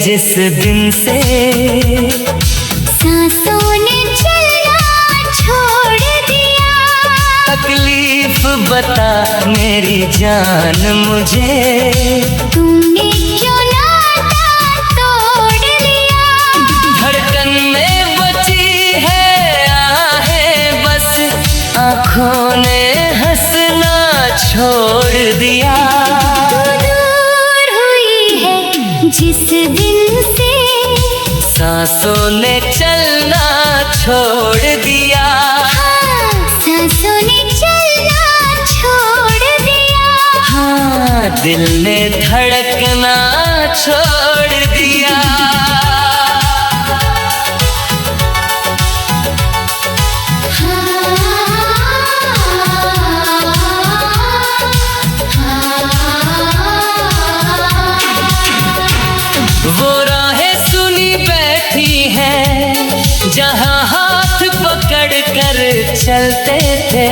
जिस दिन से सांसों ने चलना छोड़ दिया। तकलीफ बता मेरी जान मुझे, तुमने क्यों नाता तोड़ लिया। धड़कन में बची है आहें बस, आँखों ने हंसना छोड़ दिया। तू दूर हुई है जिस दिन से सांसों ने चलना छोड़ दिया। हाँ, सांसों ने चलना छोड़ दिया। हाँ, दिल ने धड़कना छोड़ दिया। वो राहें सुनी बैठी हैं जहाँ हाथ पकड़ कर चलते थे,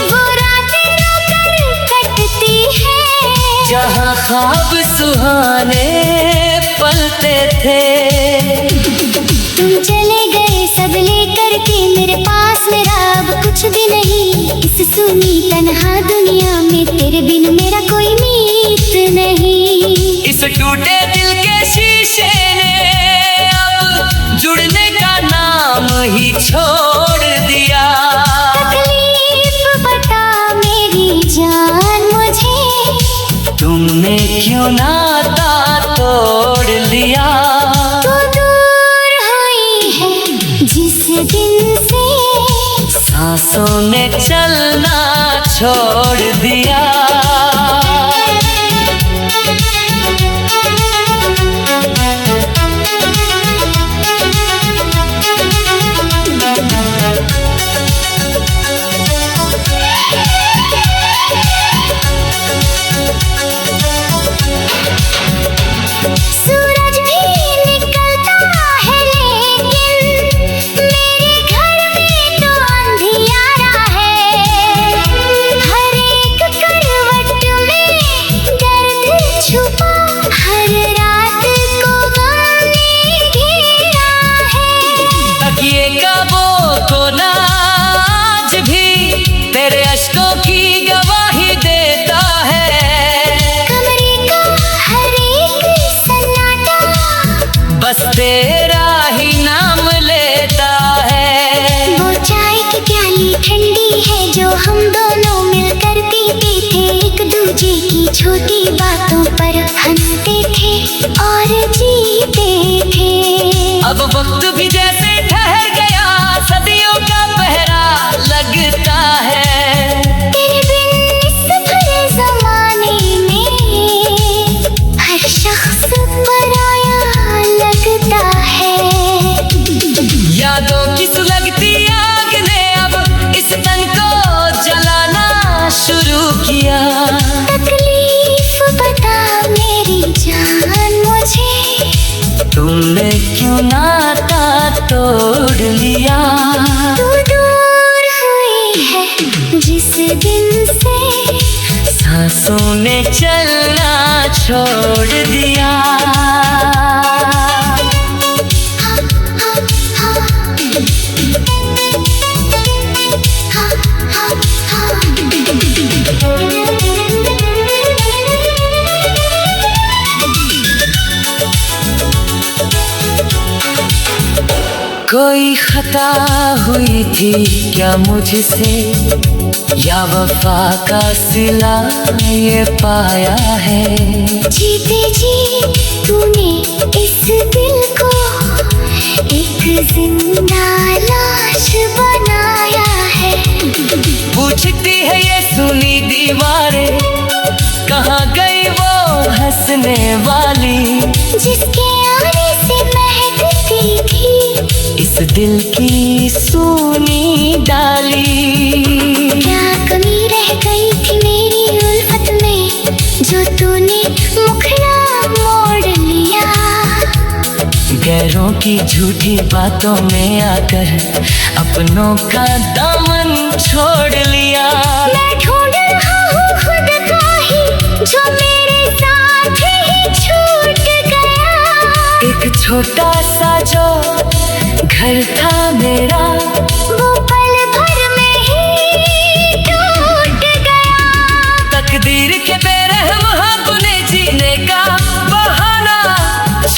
वो रातें रोकर कटती है जहाँ ख्वाब सुहाने पलते थे। तुम चले गए सब लेकर के, मेरे पास मेरा अब कुछ भी नहीं। इस सुनी तन्हा दुनिया में तेरे बिन मेरा कोई मीत नहीं। इस टूटे दिल के शीशे ने अब जुड़ने का नाम ही छोड़ दिया। तकलीफ बता मेरी जान मुझे, तुमने क्यों नाता तोड़ लिया। तू दूर हुई है जिस दिन से सांसों ने चलना छोड़ दिया। सूरज भी निकलता है लेकिन मेरे घर में तो अंधियारा है। हर एक करवट में दर्द छुपा, हर रात को गम ने घेरा है। तकिए का वो कोना आज भी तेरे अश्कों की गवाही देता है। कमरे का हर एक सन्नाटा बस तेरा ही नाम लेता है। वो चाय की प्याली ठंडी है जो हम दोनों मिलकर पीते थे। एक दूजे की छोटी बातों पर हंसते थे और जीते थे। अब वक्त भी जैसे ठहर गया, सदियों का पहरा लगता है। तेरे बिन इस भरे जमाने में हर शख्स पराया लगता है। यादों की सुलगती आग ने अब इस तन को जलाना शुरू किया। तकलीफ बता मेरी जान मुझे, तुमने क्यों नाता तोड़ लिया। तू दूर हुई है जिस दिन से सांसों ने चलना छोड़ दिया। कोई खता हुई थी क्या मुझसे, या वफा का सिला ये पाया है। जीते जी तूने इस दिल को एक जिंदा लाश बनाया है। पूछती है ये सुनी दीवारें, कहाँ गई वो हंसने वाली, जिसके आने से महकती थी इस दिल की सूनी डाली। क्या कमी रह गई थी मेरी उल्फत में जो तूने मुखड़ा मोड़ लिया। गैरों की झूठी बातों में आकर अपनों का दामन छोड़ लिया। मैं ढूंढ रहा हूँ खुद का ही जो मेरे साथ ही छूट गया।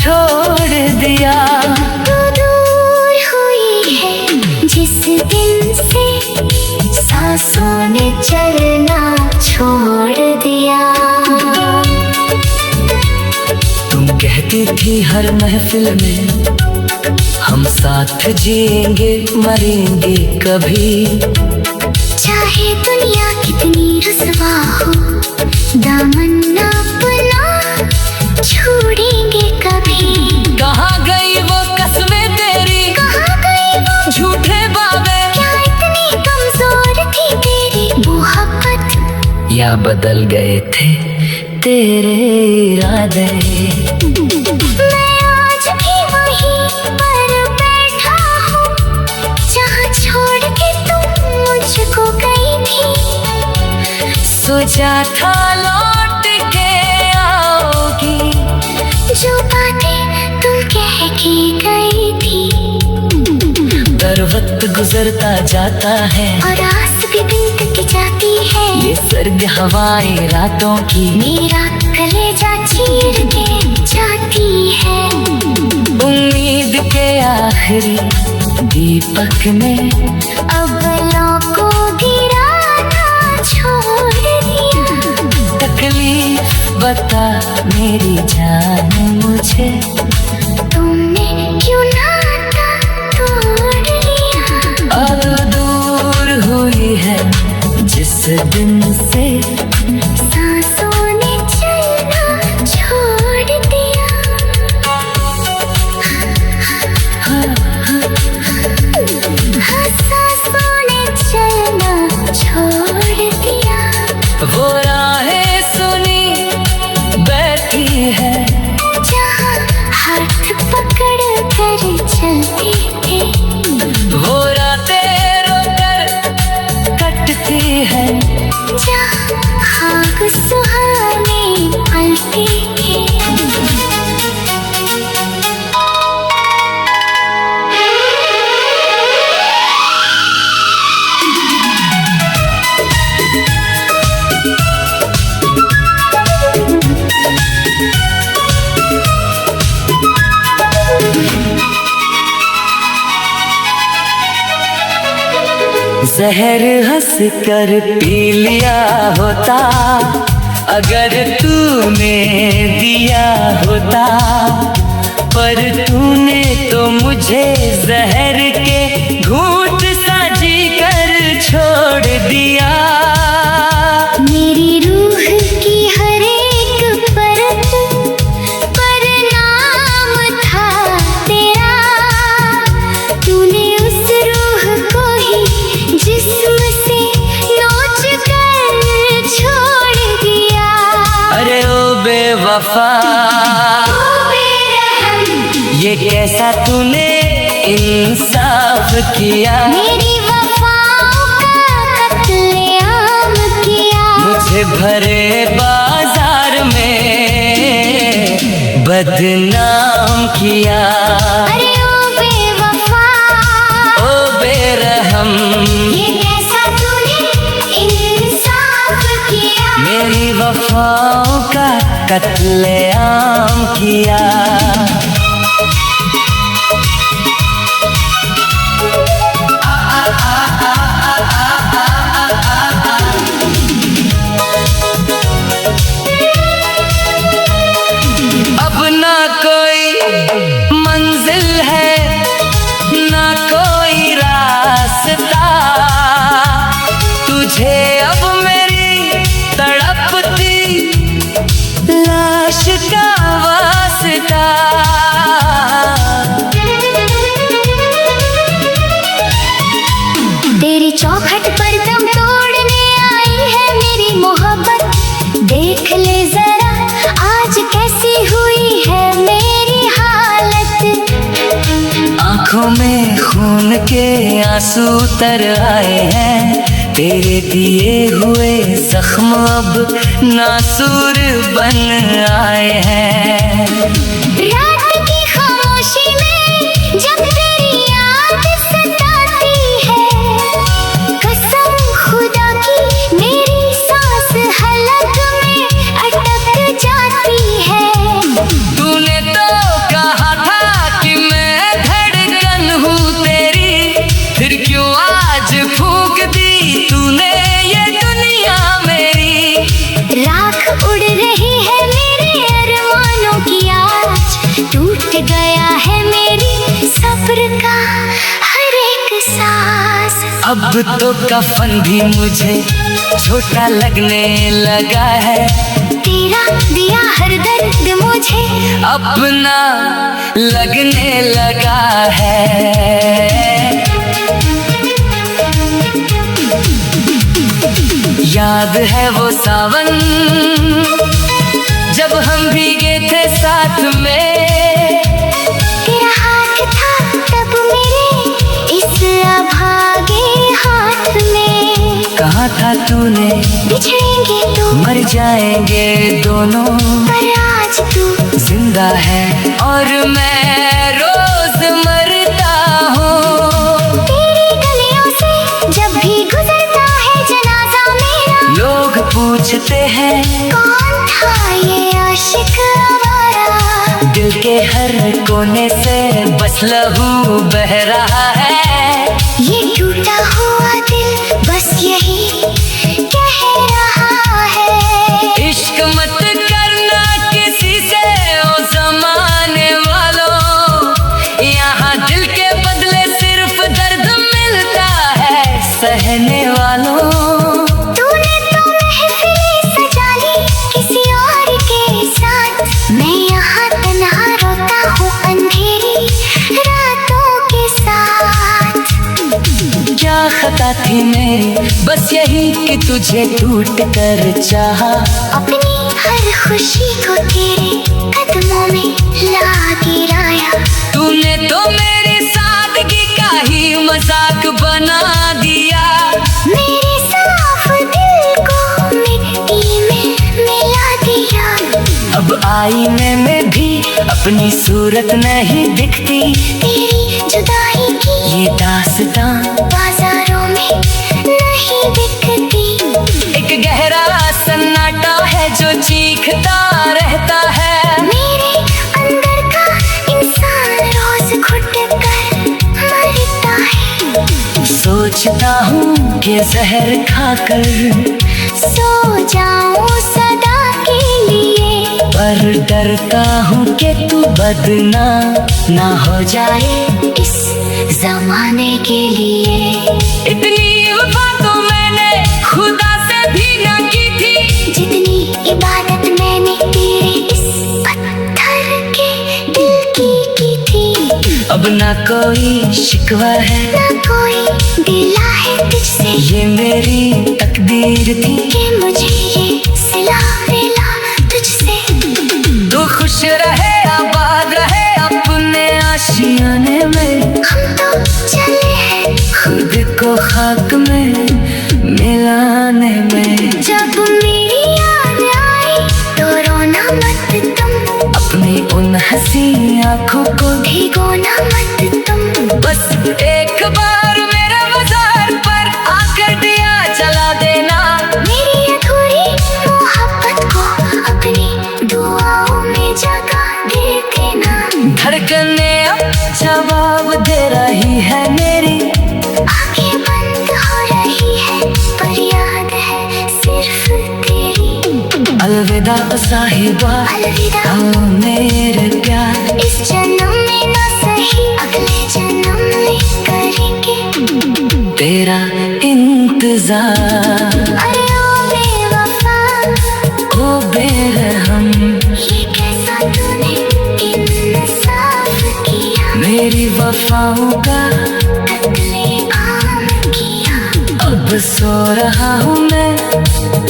छोड़ दिया। तू दूर हुई है जिस दिन से सांसों ने चलना छोड़ दिया। तुम कहती थी हर महफिल में हम साथ जिएंगे मरेंगे कभी। चाहे दुनिया कितनी रुसवा हो दामन अपना छोड़ेंगे कभी। कहाँ गई वो कसमें तेरी, कहाँ गई वो झूठे वादे, क्या इतनी कमजोर थी तेरी मोहब्बत, या बदल गए थे तेरे इरादे। मैं आज भी वहीं पर बैठा हूँ जहाँ छोड़ के तुम मुझको गई थी। सोचा था लौट के आओगी, जो बातें तुम कह के गई थी। दर वक्त गुजरता जाता है और आस भी बिन तक जाती है, ये सर्द हवाएं रातों की मेरा कलेजा चीर के जाती है। उम्मीद के आखिरी दीपक ने अब को गिराना छोड़ दिया। तकलीफ बता मेरी जान मुझे, तुमने क्यों नाता तोड़ लिया। अब दूर हुई है जिस दिन से सांसों ने चलना छोड़ दिया। सांसों ने चलना छोड़ दिया। वो राहें सुनी बैठी है जहाँ हाथ पकड़ कर चलते थे, वो रातें रोकर कटती है जहाँ खाक सुहाने पलते थे। जहर हंस कर पी लिया होता, अगर तूने दिया होता, पर तूने तो मुझे जहर के घूंट सा जी कर छोड़ दिया। मेरी रूह की हर एक परत पर नाम था तेरा। तूने उस रूह को ही जिस्म से नोच कर छोड़ दिया। अरे ओ बेवफा, ओ बेरहम, ये कैसा तूने इंसाफ किया। मेरी वफाओं का कत्लेआम किया। मुझे भरे बाजार में बदनाम किया। अरे ओ बेवफा, ओ बेरहम, ये कैसा तूने इंसाफ किया। मेरी वफाओं का कत्लेआम किया। अब ना कोई मंजिल है ना कोई रास्ता, तुझे अब मेरी तड़पती लाश का वास्ता। तेरी चौखट पर दम तोड़ने आई है मेरी मोहब्बत। देख ले जरा आज कैसी हुई है मेरी हालत। आंखों में खून के आंसू तर आए हैं, तेरे दिए हुए जख्म अब नासूर बन आए हैं। रात की खामोशी में जब तेरी याद सताती है, कसम खुदा की मेरी सांस हलक में अटक जाती है। तूने तो अब तो कफन भी मुझे छोटा लगने लगा है। तेरा दिया हर दर्द मुझे अपना लगने लगा है। याद है वो सावन जब हम भीगे थे साथ में। तेरा हाथ था तब मेरे इस अभागे हाथ में। कहा था तूने बिछड़ेंगे तो मर जाएंगे दोनों, पर आज तू जिंदा है और मैं रोज मरता हूँ। तेरी गलियों से जब भी गुजरता है जनाजा मेरा, लोग पूछते हैं कौन था ये आशिक आवारा। दिल के हर कोने से बस लहू बह रहा है। ये टूटा हुआ दिल बस यही कह रहा है। इश्क मत करना किसी से ओ जमाने वालों, यहाँ दिल के बदले सिर्फ दर्द मिलता है सहने वालों। तूने तो महफिलें सजा ली किसी और के साथ, मैं यहाँ तन्हा रोता हूँ अंधेरी रातों के साथ। क्या खता थी मेरी बस यही कि तुझे टूट कर चाहा। अपनी हर खुशी को तेरे कदमों में ला गिराया। तूने तो मेरी सादगी का ही मजाक बना दिया। मेरे साफ दिल को मिट्टी में मिला दिया। अब आईने में भी अपनी सूरत नहीं दिखती। तेरी जुदाई की ये दास्तां बाजारों में नहीं बिकती। एक गहरा सन्नाटा है जो चीखता रहता है। मेरे अंदर का इंसान रोज घुट कर मरता है। सोचता हूँ कि जहर खाकर सो जाऊं सदा के लिए, पर डरता हूँ कि तू बदनाम ना हो जाए इस जमाने के लिए। इतनी वफा तो मैंने खुदा से भी ना की थी, जितनी इबादत मैंने तेरे इस पत्थर के दिल की थी। अब ना कोई शिकवा है ना कोई गिला है तुझसे, ये मेरी तकदीर थी कि मुझे ये सिला मिला तुझसे। तू खुश रहे आबाद रहे अपने आशियाने में। हम तो चले हैं खुद को खाक में मिलाने में। जब मेरी याद आई तो रोना मत तुम, अपनी उन हंसी आँखों को भिगोना मत तुम। बस एक बार मेरे मजार पर आकर दिया जला देना। मेरी अधूरी मोहब्बत को अपनी दुआओं में जगा दे देना। धड़कने अब जवाब दे रही है मेरी, आंखें बंद हो रही है पर याद है सिर्फ तेरी। अलविदा साहिबा, अलविदा आओ मेरे प्यार। इस जन्म में ना सही अगले जन्म में करेंगे तेरा इंतजार। अरे ओ बेवफा, ओ बेरहम, ये कैसा तूने इंसाफ किया। मेरी वफाओं का कत्ले-आम किया। अब सो रहा हूँ मैं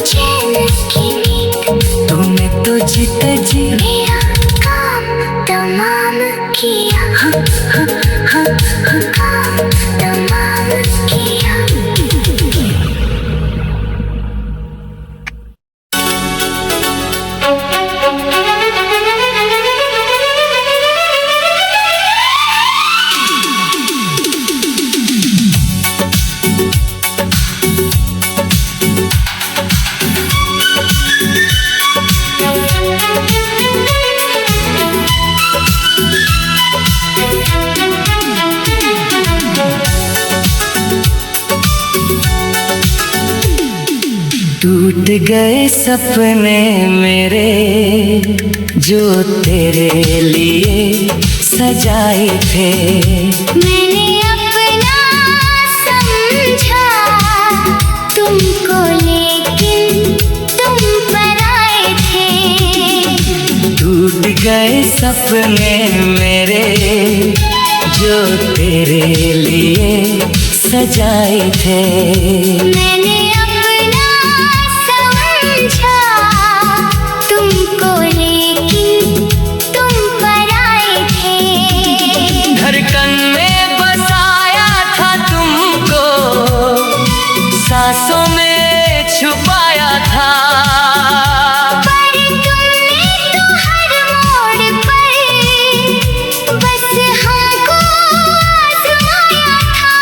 चैन की नींद तुम्हें तो जीते जी। मेरा काम तमाम किया। काम तमाम किया। टूट गए सपने मेरे जो तेरे लिए सजाए थे। मैंने अपना समझा गए सपने मेरे जो तेरे लिए सजाए थे। मैंने अपना समझा तुमको, लेकिन तुम पराए थे। धड़कन में बसाया था तुमको, सांसों में छुपाया था। पर तुमने तो हर मोड़ पर बस हमको आजमाया था।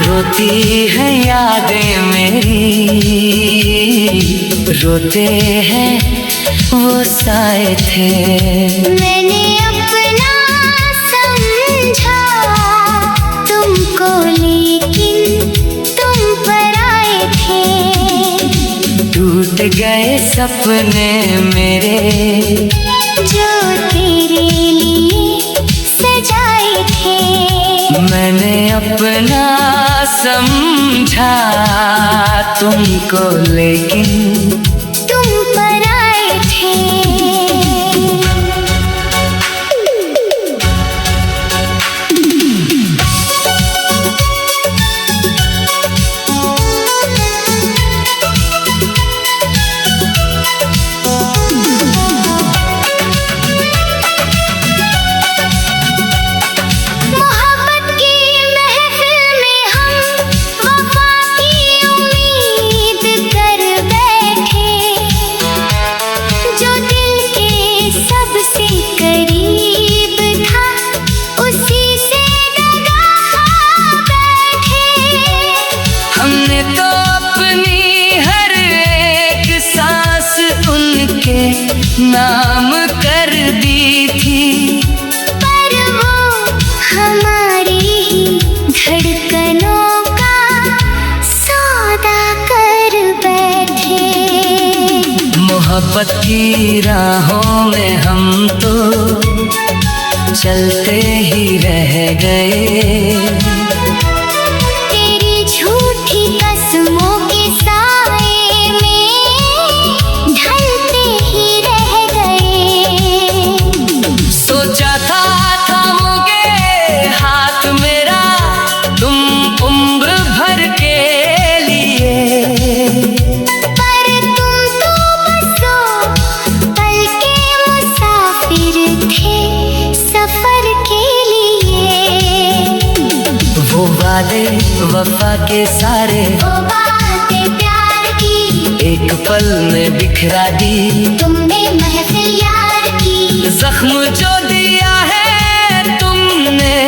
रोती है यादें मेरी, रोते हैं वो साए थे। मैंने अपना समझा तुमको, लेकिन तुम पराए थे। टूट गए सपने मेरे जो तेरे लिए सजाए थे। मैंने अपना समझा तुमको, लेकिन तुम पराए थे। नाम कर दी थी, पर वो हमारी ही धड़कनों का सौदा कर बैठे। मोहब्बत की राहों में हम तो चलते ही रह गए। तेरी झूठी कसमों के साए में ढलते ही रह गए। सोचा था थामोगे हाथ मेरा तुम उम्र भर के लिए, पर तुम तो बसो पल के मुसाफिर थे सफर के लिए। वो वादे वफा के सारे, वो बातें प्यार की, एक पल में बिखरा दी। तुमने महफिल यार की। जख्म जो दिया है तुमने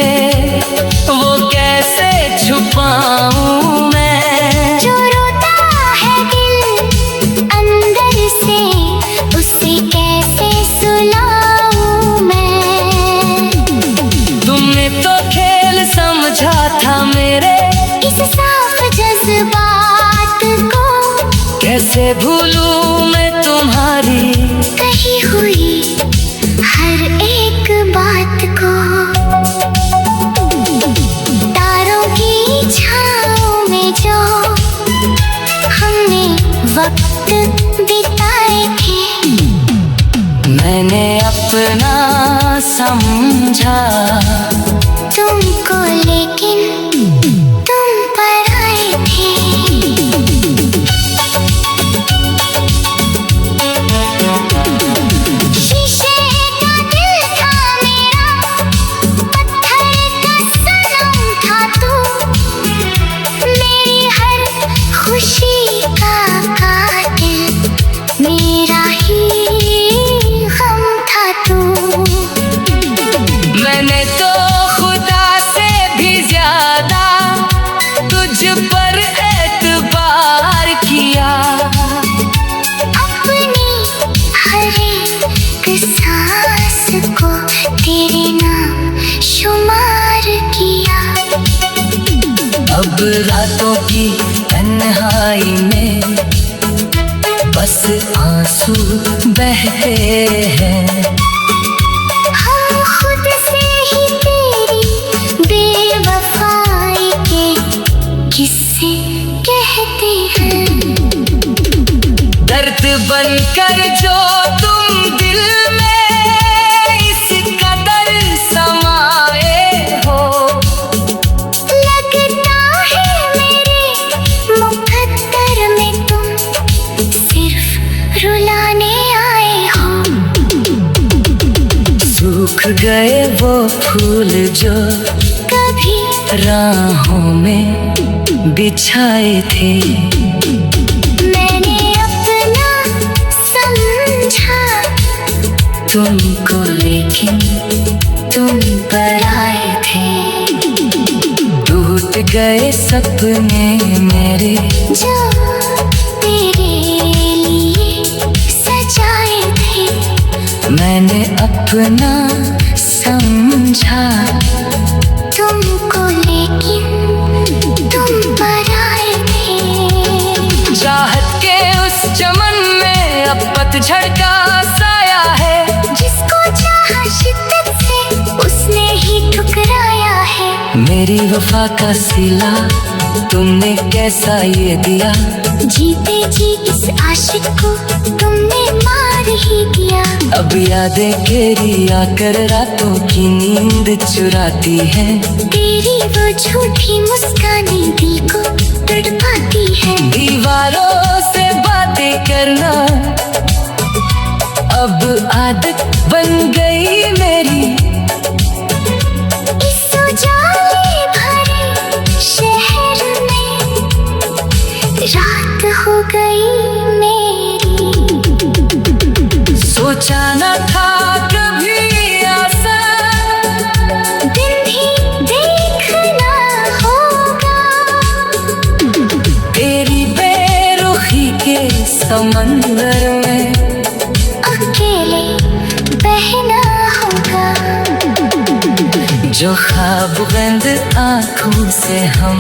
वो कैसे छुपाऊं मैं। जो रोता है दिल अंदर से उसे कैसे सुनाऊं मैं। तुमने तो खेल समझा था मेरे इस साफ जज्बात को, कैसे भूलूं मैं तुम्हारी कही हुई हर एक बात को। तारों की छाँव में जो हमने वक्त बिताए थे, मैंने अपना समझा तुमको, लेकिन तुम पराए थे। शीशे का दिल था मेरा, पत्थर का सनम था तू। मेरी हर खुशी का कातिल मेरा ही गम था तू। मैंने तो खुदा से भी ज्यादा तुझ पर एतबार किया। अपनी हर एक सांस को तेरे नाम शुमार किया। अब रातों की तन्हाई में बस आंसू बहते हैं। हम खुद से ही तेरी बेवफाई के किस्से कहते हैं। दर्द बनकर जो तुम दिल में इस कदर समाए हो, लगता है मेरे मुकद्दर में तुम सिर्फ रुलाने आए हो। सूख गए वो फूल जो कभी राहों में बिछाए थे, मैंने अपना समझा तुमको लेकिन तुम पर आए थे। टूट गए सपने मेरे जो तेरे लिए सजाए थे, मैंने अपना समझा तुमको लेकिन तुम पर आए थे। चाहत के उस चमन में अब पतझड़ का साया है, जिसको चाहा शिद्दत से उसने ही ठुकराया है। मेरी वफा का सिला तुमने कैसा ये दिया, जीते जी इस आशिक को तुमने मार ही दिया। अब यादें घेरी आकर रातों की नींद चुराती है, तेरी वो झूठी मुस्कानें दिल को तड़पाती है। दीवारों से बातें करना अब आदत बन गई मेरी, इस उजाले भरे शहर में रात हो गई मेरी। सोचा न था कभी आसान दिन भी देखना होगा, तेरी बेरुखी के समंदर में अकेले बहना होगा। जो ख्वाब बंद आंखों से हम